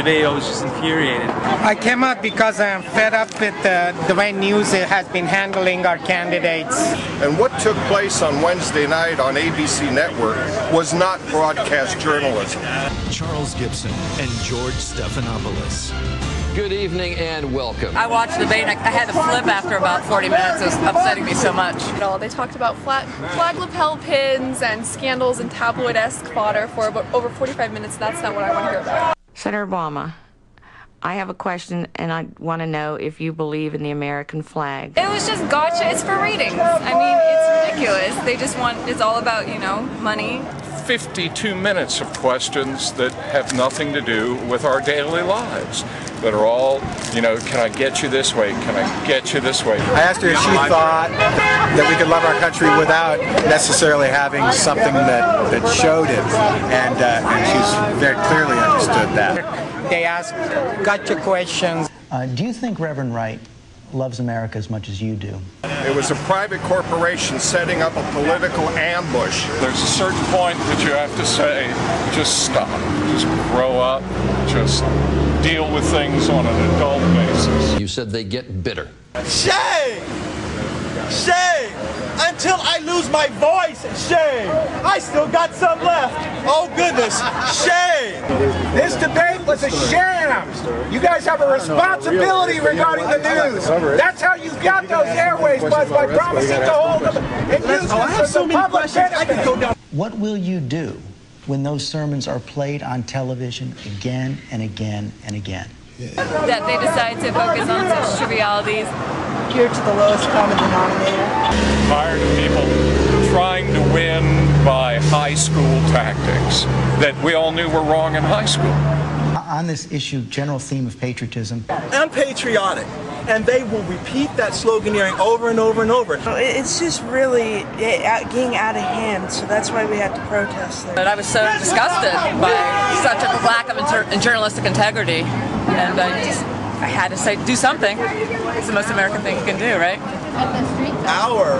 debate, I was just infuriated. I came out because I'm fed up with the way news has been handling our candidates. And what took place on Wednesday night on ABC Network was not broadcast journalism. Charles Gibson and George Stephanopoulos. Good evening and welcome. I watched the debate and I had to flip after about 40 minutes. It was upsetting me so much. They talked about flag lapel pins and scandals and tabloid-esque fodder for about over 45 minutes. That's not what I want to hear about. Senator Obama, I have a question and I want to know if you believe in the American flag. It was just gotcha. It's for ratings. I mean, it's ridiculous. They just want, it's all about, money. 52 minutes of questions that have nothing to do with our daily lives, that are all, can I get you this way? Can I get you this way? I asked her if she thought that we could love our country without necessarily having something that showed it, and she's very clearly understood that. They ask gotcha questions. Do you think Reverend Wright loves America as much as you do? It was a private corporation setting up a political ambush. There's a certain point that you have to say, just stop, just grow up, just deal with things on an adult basis. You said they get bitter. Shame! Shame! Until I lose my voice, shame! I still got some left. Oh goodness, shame! This debate was a sham! You guys have a responsibility regarding the news. That's how you got those airways, was by promising to hold them and use them for the public benefit. What will you do when those sermons are played on television again and again and again? That they decide to focus on such trivialities. Geared to the lowest common denominator. Tired of people trying to win by high school tactics that we all knew were wrong in high school. On this issue, general theme of patriotism. I'm patriotic, and they will repeat that sloganeering over and over and over. It's just really getting out of hand, so that's why we had to protest there. But I was so disgusted by such a lack of journalistic integrity, and I had to say, do something. It's the most American thing you can do, right? Our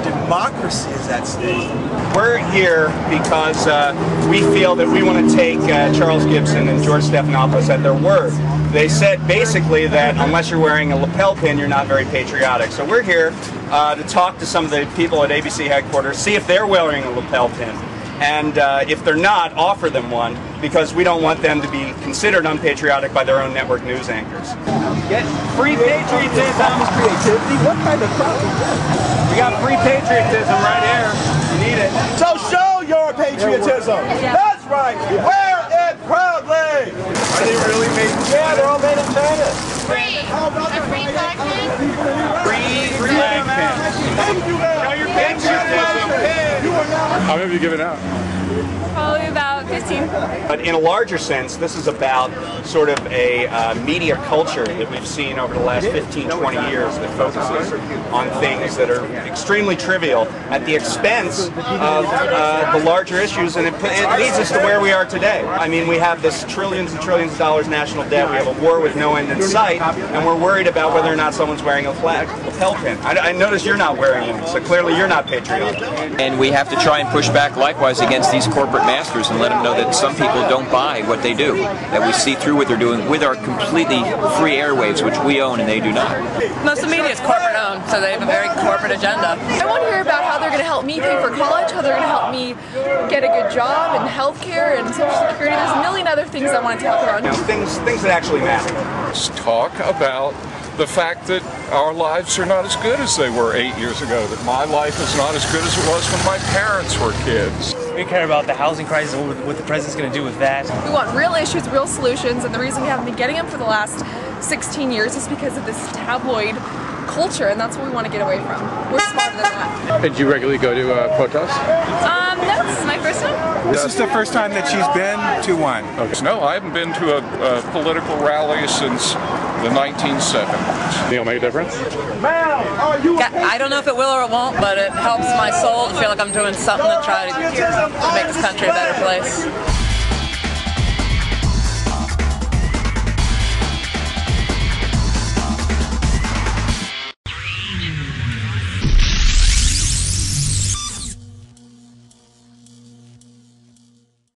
democracy is at stake. We're here because we feel that we want to take Charles Gibson and George Stephanopoulos at their word. They said basically that unless you're wearing a lapel pin, you're not very patriotic. So we're here to talk to some of the people at ABC headquarters, see if they're wearing a lapel pin. And if they're not, offer them one, because we don't want them to be considered unpatriotic by their own network news anchors. Get free patriotism. Creativity? What kind of crowd is that? We got free patriotism right here. You need it. So show your patriotism. That's right. Wear it proudly. Are they really made? Yeah, they're all made in China. Free. A free flag pin? Free flag pin. Show your patriotism. How many have you given out? Probably about 15. But in a larger sense, this is about sort of a media culture that we've seen over the last 15, 20 years that focuses on things that are extremely trivial at the expense of the larger issues, and it leads us to where we are today. I mean, we have this trillions and trillions of dollars national debt, we have a war with no end in sight, and we're worried about whether or not someone's wearing a lapel pin. I notice you're not wearing one, so clearly you're not patriotic. And we have to try and push back likewise against these corporate masters and let them know that some people don't buy what they do, that we see through what they're doing with our completely free airwaves, which we own and they do not. Most of the media is corporate owned, so they have a very corporate agenda. I want to hear about how they're going to help me pay for college, how they're going to help me get a good job and health care and Social Security. There's a million other things I want to talk about. Things that actually matter. Let's talk about the fact that our lives are not as good as they were 8 years ago, that my life is not as good as it was when my parents were kids. We care about the housing crisis and what the president's going to do with that. We want real issues, real solutions, and the reason we haven't been getting them for the last 16 years is because of this tabloid culture, and that's what we want to get away from. We're smarter than that. And do you regularly go to protests? No, this is my first one. This is the first time that she's been to one. Okay. No, I haven't been to a political rally since the 1970s. Think it'll make a difference? I don't know if it will or it won't, but it helps my soul to feel like I'm doing something to try to make this country a better place.